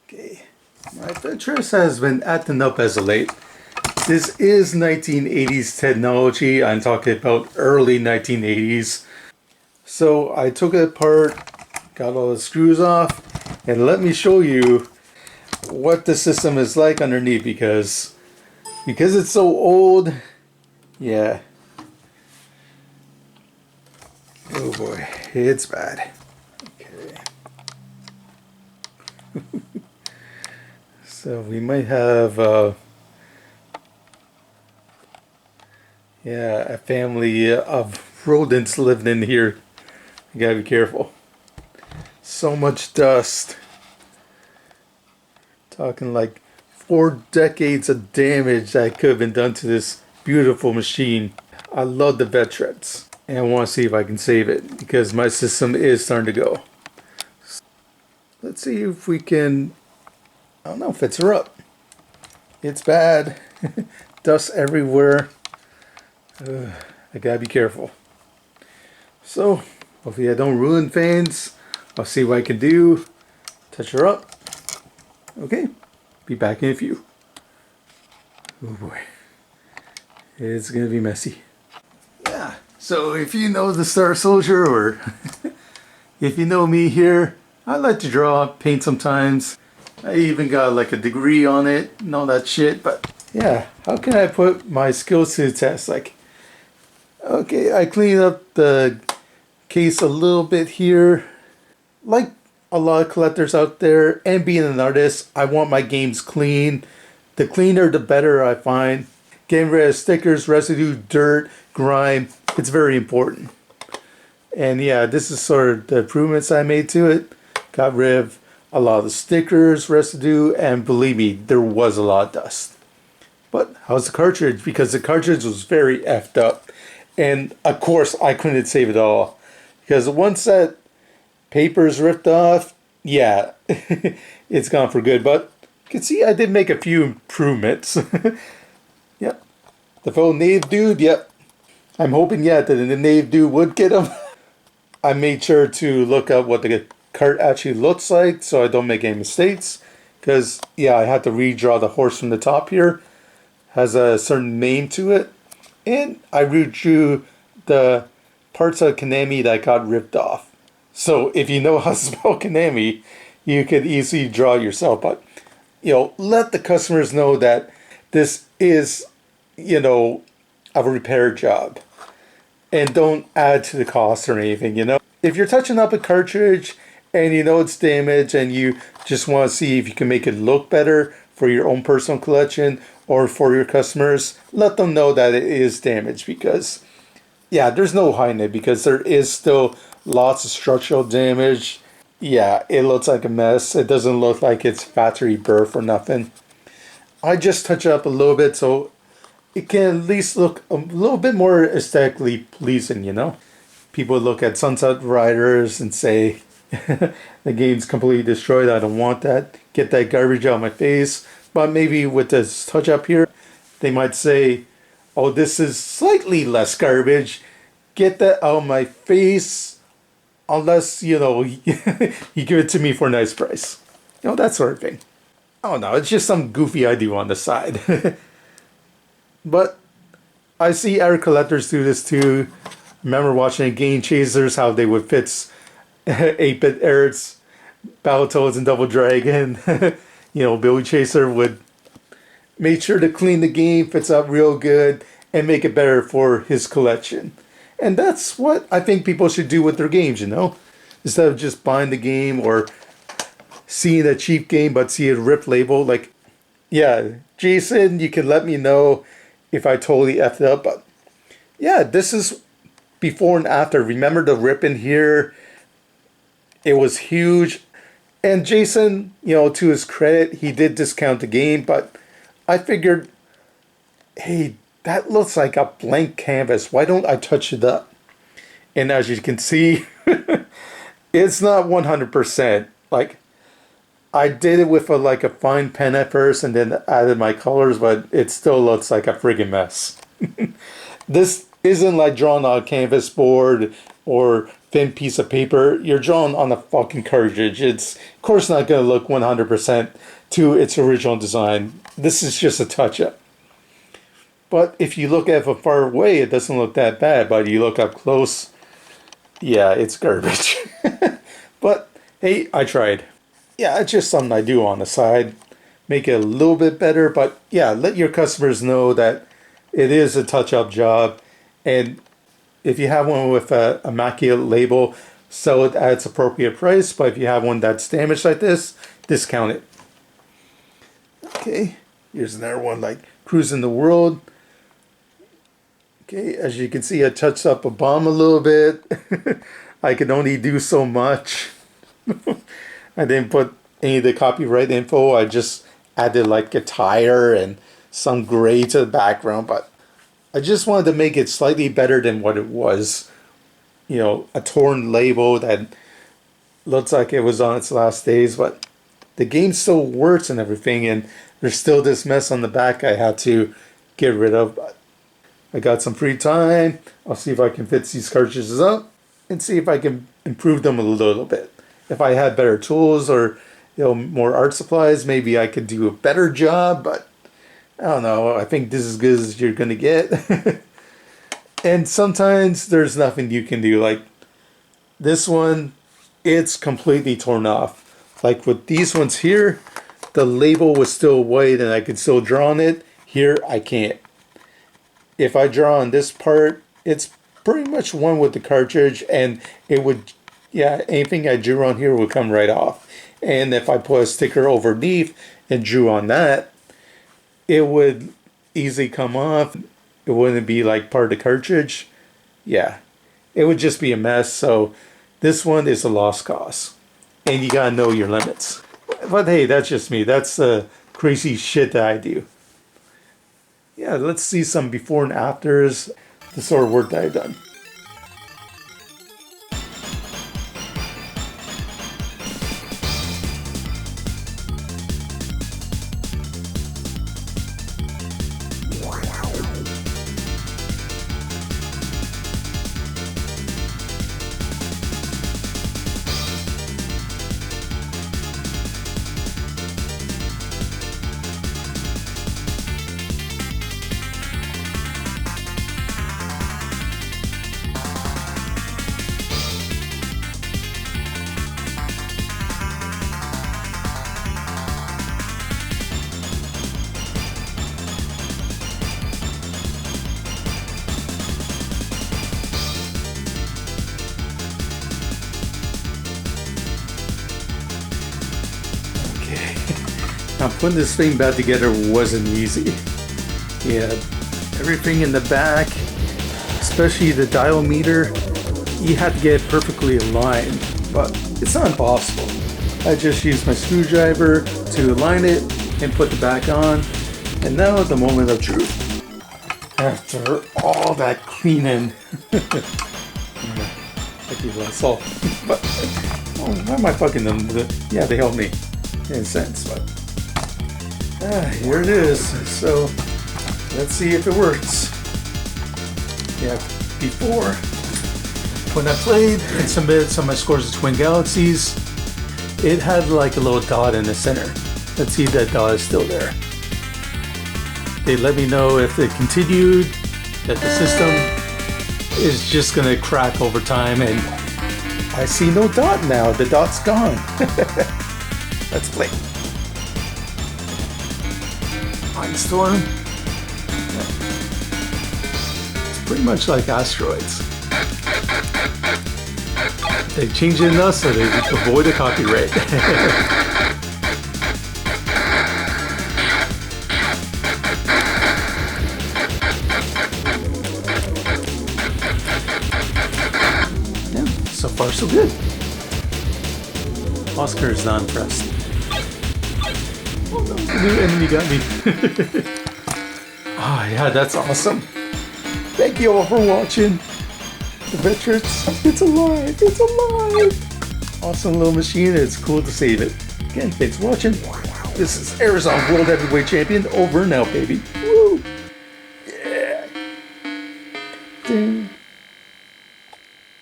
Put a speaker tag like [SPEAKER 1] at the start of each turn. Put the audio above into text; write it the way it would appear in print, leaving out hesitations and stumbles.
[SPEAKER 1] Okay, my Vectrex has been acting up as of late. This is 1980s technology. I'm talking about early 1980s. So I took it apart, got all the screws off, and let me show you what the system is like underneath because it's so old. Yeah. Oh boy, it's bad. Okay. So we might have yeah, a family of rodents living in here. You gotta be careful. So much dust. Talking like 4 decades of damage that could have been done to this beautiful machine. I love the Vectrex, and I want to see if I can save it because my system is starting to go. Let's see if we can. I don't know, fits her up. It's bad. Dust everywhere. I gotta be careful. So, hopefully I don't ruin things. I'll see what I can do. Touch her up. Okay, be back in a few. Oh boy. It's gonna be messy. Yeah, so if you know the Star Soldier or if you know me here, I like to draw, paint sometimes. I even got like a degree on it and all that shit, but yeah, how can I put my skills to the test? Like, okay, I cleaned up the case a little bit here. Like a lot of collectors out there, and being an artist, I want my games clean. The cleaner, the better, I find. Getting rid of stickers, residue, dirt, grime, it's very important. And yeah, this is sort of the improvements I made to it. Got rid of a lot of the stickers, residue, and believe me, there was a lot of dust. But how's the cartridge? Because the cartridge was very effed up. And of course, I couldn't save it all. Because once that paper is ripped off, yeah, it's gone for good. But you can see I did make a few improvements. Yep. The fellow native dude, yep. I'm hoping, yeah, that the native dude would get him. I made sure to look up what the cart actually looks like so I don't make any mistakes. Because, yeah, I had to redraw the horse from the top here. Has a certain name to it. And I redrew the parts of Konami that got ripped off. So if you know how to spell Konami, you could easily draw yourself. But, you know, let the customers know that this is, you know, a repair job. And don't add to the cost or anything, you know. If you're touching up a cartridge and you know it's damaged and you just want to see if you can make it look better for your own personal collection or for your customers, let them know that it is damaged because, yeah, there's no hiding it because there is still lots of structural damage. Yeah, it looks like a mess. It doesn't look like it's factory birth or nothing. I just touch it up a little bit so it can at least look a little bit more aesthetically pleasing, you know? People look at Sunset Riders and say, the game's completely destroyed, I don't want that. Get that garbage out of my face. But maybe with this touch up here, they might say, oh, this is slightly less garbage. Get that out of my face. Unless, you know, you give it to me for a nice price. You know, that sort of thing. Oh no, it's just some goofy I do on the side. But I see other collectors do this too. I remember watching Game Chasers, how they would fix 8-bit Eric's Battletoads and Double Dragon. You know, Billy Chaser would make sure to clean the game, fits up real good, and make it better for his collection. And that's what I think people should do with their games, you know? Instead of just buying the game or seeing a cheap game but see a ripped label. Like, yeah, Jason, you can let me know if I totally effed it up. But yeah, this is before and after. Remember the rip in here? It was huge. And Jason, you know, to his credit, he did discount the game. But I figured, hey, that looks like a blank canvas. Why don't I touch it up? And as you can see, it's not 100%. Like, I did it with like a fine pen at first and then added my colors, but it still looks like a friggin' mess. This isn't like drawn on a canvas board or thin piece of paper. You're drawing on a fucking cartridge. It's of course not going to look 100% to its original design. This is just a touch-up. But if you look at it from far away, it doesn't look that bad. But you look up close, yeah, it's garbage. But hey, I tried. Yeah, it's just something I do on the side. Make it a little bit better. But yeah, let your customers know that it is a touch-up job. And if you have one with a immaculate label, sell it at its appropriate price. But if you have one that's damaged like this, discount it. Okay, here's another one like Cruising the World. Okay, as you can see, I touched up a bomb a little bit. I could only do so much. I didn't put any of the copyright info. I just added like a tire and some gray to the background. But I just wanted to make it slightly better than what it was. You know, a torn label that looks like it was on its last days. But the game still works and everything. And there's still this mess on the back I had to get rid of. But I got some free time. I'll see if I can fix these cartridges up and see if I can improve them a little bit. If I had better tools or more art supplies, maybe I could do a better job. But I don't know. I think this is as good as you're gonna get. And sometimes there's nothing you can do. Like this one, it's completely torn off. Like with these ones here, the label was still white and I could still draw on it. Here I can't. If I draw on this part, it's pretty much one with the cartridge, and it would, yeah, anything I drew on here would come right off. And if I put a sticker underneath and drew on that, it would easily come off. It wouldn't be like part of the cartridge. Yeah, it would just be a mess. So this one is a lost cause, and you gotta know your limits. But hey, that's just me. That's the crazy shit that I do. Yeah, let's see some before and afters, the sort of work that I've done. Now putting this thing back together wasn't easy. Yeah, everything in the back, especially the dial meter, you had to get it perfectly aligned, but it's not impossible. I just used my screwdriver to align it and put the back on, and now at the moment of truth. After all that cleaning, I give that salt, but why am I fucking them? Yeah, they help me in a sense, but here it is. So let's see if it works. Yeah, before when I played and submitted some of my scores to Twin Galaxies, it had like a little dot in the center. Let's see if that dot is still there. They let me know if it continued, that the system is just gonna crack over time, and I see no dot now. The dot's gone. Let's play. Mindstorm. It's pretty much like asteroids. They change it enough so they avoid a copyright. Yeah, so far so good. Oscar is not impressed. Oh no, the new enemy got me. Oh yeah, that's awesome. Thank you all for watching. The Vectrex, it's alive, it's alive. Awesome little machine, it's cool to save it. Again, thanks for watching. This is Arizona World Heavyweight Champion, over and out, baby.